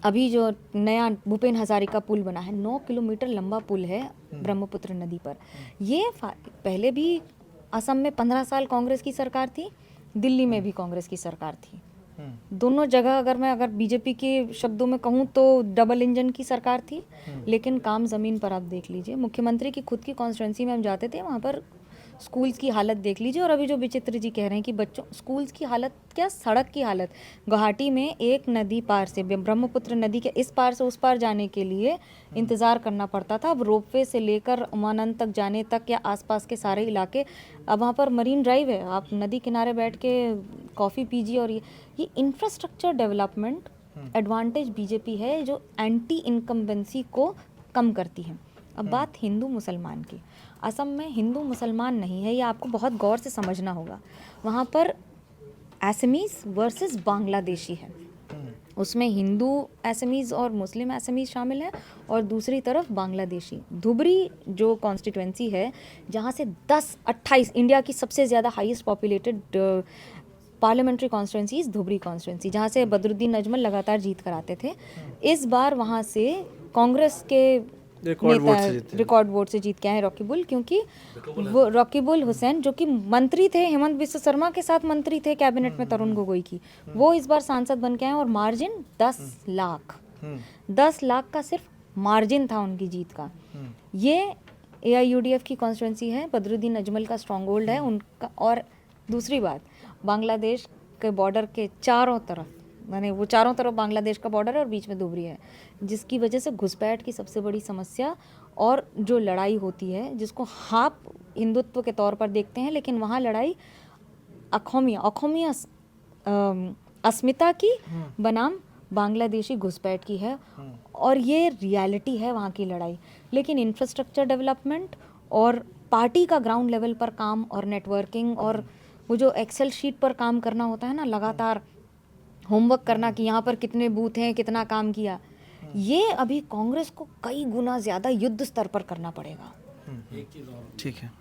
अभी जो नया भूपेन हजारिका पुल बना है, 9 किलोमीटर लंबा पुल है ब्रह्मपुत्र नदी पर। ये पहले भी असम में 15 साल कांग्रेस की सरकार थी, दिल्ली में भी कांग्रेस की सरकार थी। दोनों जगह अगर बीजेपी के शब्दों में कहूँ तो डबल इंजन की सरकार थी, लेकिन काम ज़मीन पर आप देख लीजिए। मुख्यमंत्री की खुद की कॉन्स्टिट्यूंसी में हम जाते थे, वहाँ पर स्कूल्स की हालत देख लीजिए। और अभी जो विचित्र जी कह रहे हैं कि बच्चों स्कूल्स की हालत क्या, सड़क की हालत। गुवाहाटी में एक नदी पार से, ब्रह्मपुत्र नदी के इस पार से उस पार जाने के लिए इंतज़ार करना पड़ता था। अब रोपवे से लेकर उमानंद तक जाने तक या आसपास के सारे इलाके, अब वहाँ पर मरीन ड्राइव है, आप नदी किनारे बैठ के कॉफ़ी पीजिए। और ये इंफ्रास्ट्रक्चर डेवलपमेंट एडवांटेज बीजेपी है जो एंटी इनकम्बेंसी को कम करती है। अब बात हिंदू मुसलमान की, असम में हिंदू मुसलमान नहीं है, ये आपको बहुत गौर से समझना होगा। वहाँ पर असमीज़ वर्सेस बांग्लादेशी है, उसमें हिंदू असमीज़ और मुस्लिम असमीज़ शामिल हैं, और दूसरी तरफ बांग्लादेशी। धुबरी जो कॉन्स्टिट्यूंसी है, जहाँ से 10-28 इंडिया की सबसे ज़्यादा highest populated parliamentary constituencies Dhubri constituency, जहाँ से बदरुद्दीन अजमल लगातार जीत कर आते थे। इस बार वहाँ से कांग्रेस के रिकॉर्ड वोट से जीत के आए रॉकी बुल, क्योंकि वो रॉकीबुल हुसैन जो कि मंत्री थे, हेमंत बिस्वा शर्मा के साथ मंत्री थे कैबिनेट में तरुण गोगोई की, वो इस बार सांसद बन के आए। और मार्जिन 10 लाख का सिर्फ मार्जिन था उनकी जीत का। ये AIUDF की कॉन्स्टिट्यूंसी है, बदरुद्दीन अजमल का स्ट्रॉन्ग होल्ड है उनका। और दूसरी बात, बांग्लादेश के बॉर्डर के चारों तरफ, माने वो चारों तरफ बांग्लादेश का बॉर्डर है और बीच में धुबरी है, जिसकी वजह से घुसपैठ की सबसे बड़ी समस्या और जो लड़ाई होती है, जिसको आप हिंदुत्व के तौर पर देखते हैं, लेकिन वहाँ लड़ाई अखौमिया अस्मिता की बनाम बांग्लादेशी घुसपैठ की है। और ये रियलिटी है वहाँ की लड़ाई। लेकिन इंफ्रास्ट्रक्चर डेवलपमेंट और पार्टी का ग्राउंड लेवल पर काम और नेटवर्किंग और वो जो एक्सेल शीट पर काम करना होता है ना, लगातार होमवर्क करना कि यहाँ पर कितने बूथ हैं, कितना काम किया, ये अभी कांग्रेस को कई गुना ज़्यादा युद्ध स्तर पर करना पड़ेगा। ठीक है।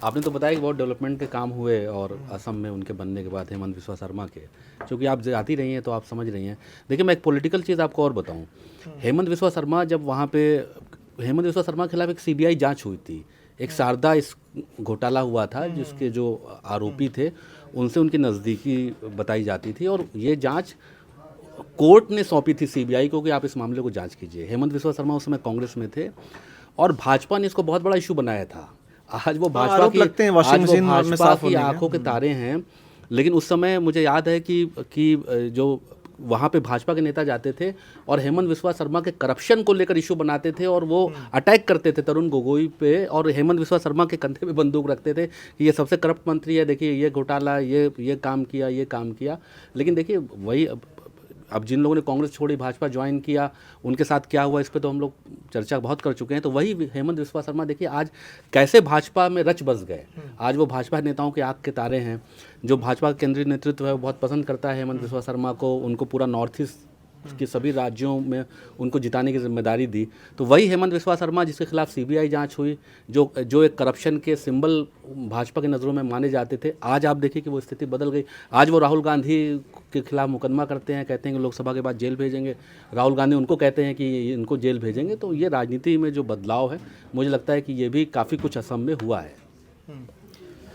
आपने तो बताया कि बहुत डेवलपमेंट के काम हुए और असम में उनके बनने के बाद हेमंत बिस्वा शर्मा के, क्योंकि आप जाती रही हैं तो आप समझ रही हैं। देखिए, मैं एक पॉलिटिकल चीज़ आपको और बताऊं। हेमंत बिस्वा शर्मा जब वहाँ पे, हेमंत बिस्वा शर्मा के खिलाफ एक CBI जांच हुई थी, एक शारदा इस घोटाला हुआ था जिसके जो आरोपी थे उनसे उनकी नज़दीकी बताई जाती थी, और ये जांच कोर्ट ने सौंपी थी CBI को कि आप इस मामले को जांच कीजिए। हेमंत बिस्वा शर्मा उस समय कांग्रेस में थे और भाजपा ने इसको बहुत बड़ा इशू बनाया था। आज वो भाजपा की आंखों के तारे हैं। लेकिन उस समय मुझे याद है कि जो वहाँ पे भाजपा के नेता जाते थे और हेमंत बिस्वा शर्मा के करप्शन को लेकर इशू बनाते थे और वो अटैक करते थे तरुण गोगोई पे, और हेमंत बिस्वा शर्मा के कंधे पे बंदूक रखते थे कि ये सबसे करप्ट मंत्री है, देखिए ये घोटाला, ये काम किया। लेकिन देखिए, वही अब जिन लोगों ने कांग्रेस छोड़ी, भाजपा ज्वाइन किया, उनके साथ क्या हुआ इस पे तो हम लोग चर्चा बहुत कर चुके हैं। तो वही हेमंत बिस्वा शर्मा देखिए आज कैसे भाजपा में रच बस गए। आज वो भाजपा नेताओं के आँख के तारे हैं। जो भाजपा का केंद्रीय नेतृत्व है वो बहुत पसंद करता है हेमंत बिस्वा शर्मा को, उनको पूरा नॉर्थ ईस्ट के सभी राज्यों में उनको जिताने की जिम्मेदारी दी। तो वही हेमंत बिस्वा शर्मा जिसके खिलाफ CBI जांच हुई, जो एक करप्शन के सिंबल भाजपा की नज़रों में माने जाते थे, आज आप देखिए कि वो स्थिति बदल गई। आज वो राहुल गांधी के खिलाफ मुकदमा करते हैं, कहते हैं कि लोकसभा के बाद जेल भेजेंगे। राहुल गांधी उनको कहते हैं कि इनको जेल भेजेंगे। तो ये राजनीति में जो बदलाव है, मुझे लगता है कि ये भी काफ़ी कुछ असम में हुआ है।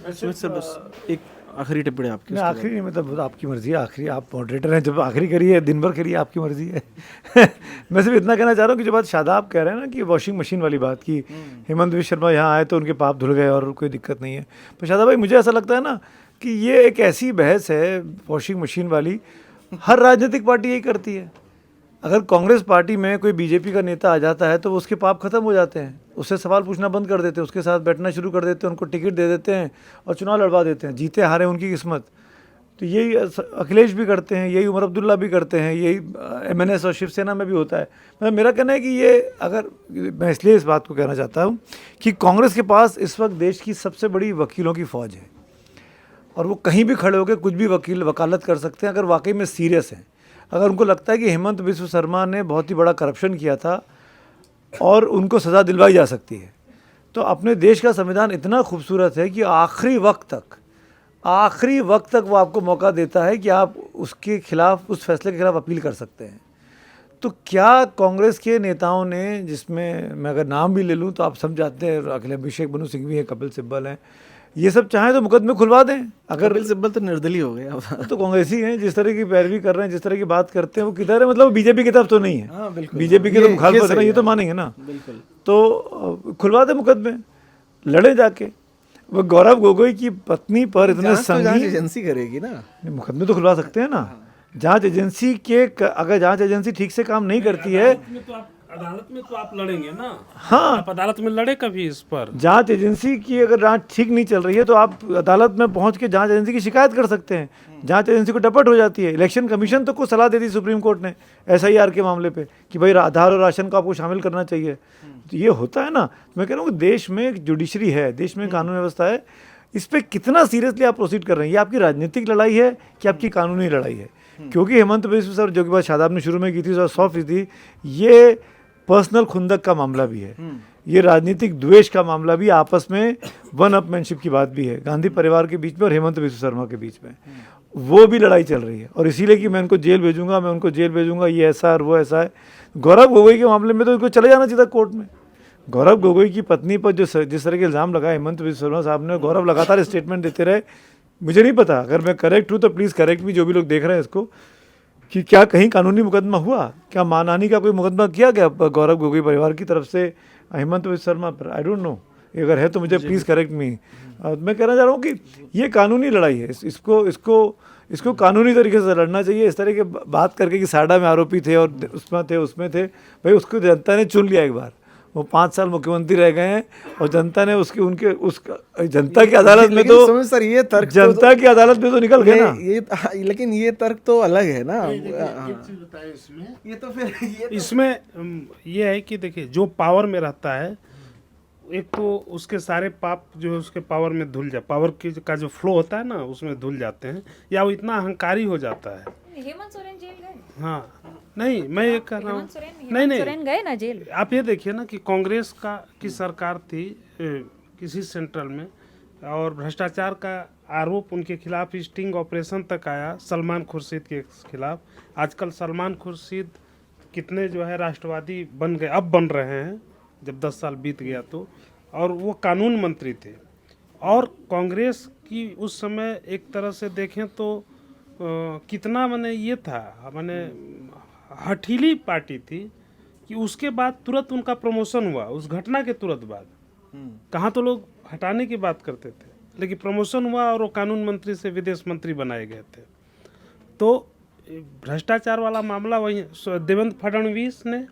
सुमित सर, बस एक आखिरी टिप्पणी आपकी। नहीं, आखिरी नहीं, मतलब आपकी मर्जी है। आखिरी आप मॉडरेटर हैं, जब आखिरी करिए, दिन भर करिए, आपकी मर्जी है। मैं सिर्फ इतना कहना चाह रहा हूँ कि जो बात शादाब कह रहे हैं ना कि वॉशिंग मशीन वाली बात की, हेमंत बिस्वा शर्मा यहाँ आए तो उनके पाप धुल गए और कोई दिक्कत नहीं है। पर शादाब भाई, मुझे ऐसा लगता है ना कि ये एक ऐसी बहस है वॉशिंग मशीन वाली, हर राजनीतिक पार्टी यही करती है। अगर कांग्रेस पार्टी में कोई बीजेपी का नेता आ जाता है तो उसके पाप खत्म हो जाते हैं, उससे सवाल पूछना बंद कर देते हैं, उसके साथ बैठना शुरू कर देते हैं, उनको टिकट दे देते हैं और चुनाव लड़वा देते हैं। जीते हारे उनकी किस्मत। तो यही अखिलेश भी करते हैं, यही उमर अब्दुल्ला भी करते हैं, यही MNS और शिवसेना में भी होता है। मतलब मेरा कहना है कि ये, अगर मैं इसलिए इस बात को कहना चाहता हूँ कि कांग्रेस के पास इस वक्त देश की सबसे बड़ी वकीलों की फ़ौज है और वो कहीं भी खड़े होकर कुछ भी वकालत कर सकते हैं अगर वाकई में सीरियस हैं। अगर उनको लगता है कि हेमंत बिस्वा शर्मा ने बहुत ही बड़ा करप्शन किया था और उनको सज़ा दिलवाई जा सकती है, तो अपने देश का संविधान इतना खूबसूरत है कि आखिरी वक्त तक वो आपको मौका देता है कि आप उसके खिलाफ, उस फैसले के खिलाफ अपील कर सकते हैं। तो क्या कांग्रेस के नेताओं ने, जिसमें मैं अगर नाम भी ले लूं तो आप सब जानते हैं, अभिषेक मनु सिंह भी है, कपिल सिब्बल हैं, ये सब चाहें तो मुकदमे खुलवा दें। अगर कपिल सिब्बल तो निर्दलीय हो गए अब। तो कांग्रेसी हैं, जिस तरह की पैरवी कर रहे हैं, जिस तरह की बात करते हैं, वो किधर है, मतलब बीजेपी की तरफ तो नहीं है। हाँ, बिल्कुल। बीजेपी के तो मुखालफत है ना, ये तो मानेंगे ना। बिल्कुल। तो खुलवा दे मुकदमे, लड़े जाके। वो गौरव गोगोई की पत्नी पर इतने जांच एजेंसी करेगी ना, मुकदमे तो खुलवा सकते हैं ना। जांच एजेंसी के अगर जांच एजेंसी ठीक से काम नहीं करती है, अदालत में तो आप लड़ेंगे ना। हाँ, आप अदालत में लड़े कभी इस पर। जांच एजेंसी की अगर जांच ठीक नहीं चल रही है तो आप अदालत में पहुंच के जांच एजेंसी की शिकायत कर सकते हैं। जांच एजेंसी को डपट हो जाती है। इलेक्शन कमीशन तो को सलाह दे दी सुप्रीम कोर्ट ने SIR के मामले पे कि भाई आधार और राशन को आपको शामिल करना चाहिए। तो ये होता है ना। मैं कह रहा हूँ देश में एक जुडिशरी है, देश में कानून व्यवस्था है, इस पर कितना सीरियसली आप प्रोसीड कर रहे हैं। ये आपकी राजनीतिक लड़ाई है कि आपकी कानूनी लड़ाई है? क्योंकि हेमंत बिस्वा सर, जो कि बात शादाब ने शुरू में की थी 100%, ये पर्सनल खुंदक का मामला भी है, ये राजनीतिक द्वेष का मामला भी, आपस में वन अपमैनशिप की बात भी है गांधी परिवार के बीच में और हेमंत बिस्वा शर्मा के बीच में। वो भी लड़ाई चल रही है और इसीलिए कि मैं उनको जेल भेजूंगा, मैं उनको जेल भेजूंगा, ये ऐसा और वो ऐसा है। गौरव गोगोई के मामले में तो उनको चले जाना चाहिए था कोर्ट में। गौरव गोगोई की पत्नी पर जिस तरह के इल्ज़ाम लगाए हेमंत बिस्वा शर्मा साहब ने, गौरव लगातार स्टेटमेंट देते रहे। मुझे नहीं पता, अगर मैं करेक्ट हूँ तो प्लीज़ करेक्ट भी, जो भी लोग देख रहे हैं इसको, कि क्या कहीं कानूनी मुकदमा हुआ, क्या मानहानि का कोई मुकदमा किया गया गौरव गोगोई परिवार की तरफ से हेमंत बिस्वा शर्मा पर? आई डोंट नो, अगर है तो मुझे प्लीज़ करेक्ट मी। मैं कहना चाह रहा हूँ कि ये कानूनी लड़ाई है, इसको कानूनी तरीके से लड़ना चाहिए। इस तरह के बात करके कि साडा में आरोपी थे और उसमें थे, भाई उसको जनता ने चुन लिया एक बार, वो 5 साल मुख्यमंत्री रह गए हैं और जनता ने जनता की अदालत में तो सर ये तर्क जनता की अदालत में तो निकल गए ना। लेकिन ये तर्क तो अलग है ना। एक चीज बताएं इसमें, ये तो फिर इसमें ये है कि देखिए, जो पावर में रहता है, एक तो उसके सारे पाप जो उसके पावर में धुल जाए, पावर की का जो फ्लो होता है ना, उसमें धुल जाते हैं, या वो इतना अहंकारी हो जाता है। हेमंत सोरेन जेल गए? हाँ, नहीं, मैं ये कह रहा हूँ, हेमंत सोरेन गए ना जेल। आप ये देखिए ना कि कांग्रेस की सरकार थी किसी सेंट्रल में, और भ्रष्टाचार का आरोप उनके खिलाफ स्टिंग ऑपरेशन तक आया सलमान खुर्शीद के खिलाफ। आजकल सलमान खुर्शीद कितने जो है राष्ट्रवादी बन गए, अब बन रहे हैं, जब 10 साल बीत गया तो। और वो कानून मंत्री थे, और कांग्रेस की उस समय एक तरह से देखें तो कितना मैंने ये था, मैंने हठीली पार्टी थी कि उसके बाद तुरंत उनका प्रमोशन हुआ, उस घटना के तुरंत बाद। कहाँ तो लोग हटाने की बात करते थे, लेकिन प्रमोशन हुआ और वो कानून मंत्री से विदेश मंत्री बनाए गए थे। तो भ्रष्टाचार वाला मामला वही देवेंद्र फडणवीस ने,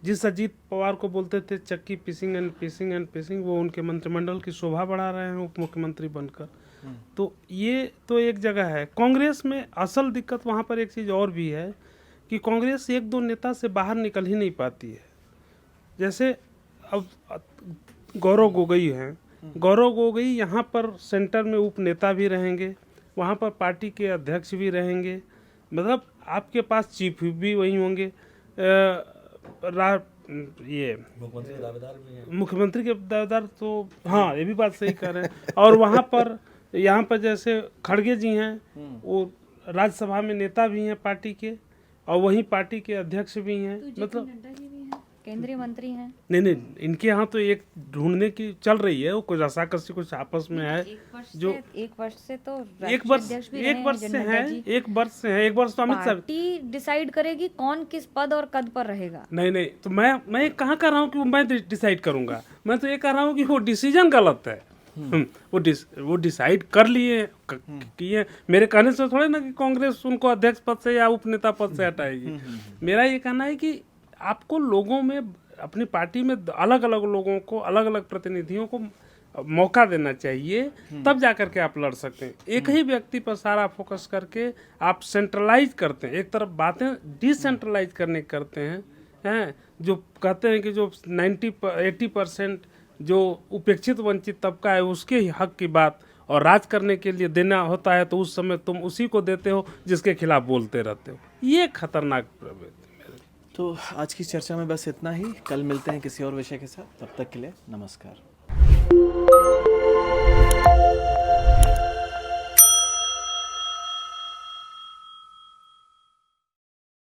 जिस अजीत पवार को बोलते थे चक्की पीसिंग एंड पीसिंग एंड पीसिंग, वो उनके मंत्रिमंडल की शोभा बढ़ा रहे हैं उप मुख्यमंत्री बनकर। तो ये तो एक जगह है। कांग्रेस में असल दिक्कत वहाँ पर एक चीज़ और भी है कि कांग्रेस 1-2 नेता से बाहर निकल ही नहीं पाती है। जैसे अब गौरव गोगोई हैं, गौरव गोगोई यहाँ पर सेंटर में उप नेता भी रहेंगे, वहाँ पर पार्टी के अध्यक्ष भी रहेंगे, मतलब आपके पास चीफ भी वही होंगे, ये मुख्यमंत्री के दावेदार तो, हाँ ये भी बात सही कह रहे हैं। और वहाँ पर यहाँ पर जैसे खड़गे जी हैं, वो राज्यसभा में नेता भी हैं पार्टी के, और वहीं पार्टी के अध्यक्ष भी हैं, मतलब केंद्रीय मंत्री हैं। नहीं, इनके यहाँ तो एक ढूंढने की चल रही है, वो कुछ रसाकसी कुछ आपस में है। जो एक वर्ष से तो एक वर्ष से है, एक वर्ष तो अमित शाह पार्टी डिसाइड करेगी कौन किस पद और कद पर रहेगा। नहीं, तो मैं कहाँ कर रहा हूँ कि मैं डिसाइड करूंगा, मैं तो ये कह रहा हूँ कि वो डिसीजन गलत है। वो डिसाइड कर लिए किए, मेरे कहने से थोड़े ना कि कांग्रेस उनको अध्यक्ष पद से या उपनेता पद से हटाएगी। मेरा ये कहना है कि आपको लोगों में, अपनी पार्टी में अलग अलग लोगों को, अलग अलग प्रतिनिधियों को मौका देना चाहिए, तब जाकर के आप लड़ सकते हैं। एक ही व्यक्ति पर सारा फोकस करके आप सेंट्रलाइज करते हैं, एक तरफ बातें डिसेंट्रलाइज करने करते हैं, जो कहते हैं कि जो 80% जो उपेक्षित वंचित तबका है उसके ही हक की बात और राज करने के लिए देना होता है, तो उस समय तुम उसी को देते हो जिसके खिलाफ बोलते रहते हो। ये खतरनाक प्रवृत्ति। तो आज की चर्चा में बस इतना ही, कल मिलते हैं किसी और विषय के साथ, तब तक के लिए नमस्कार।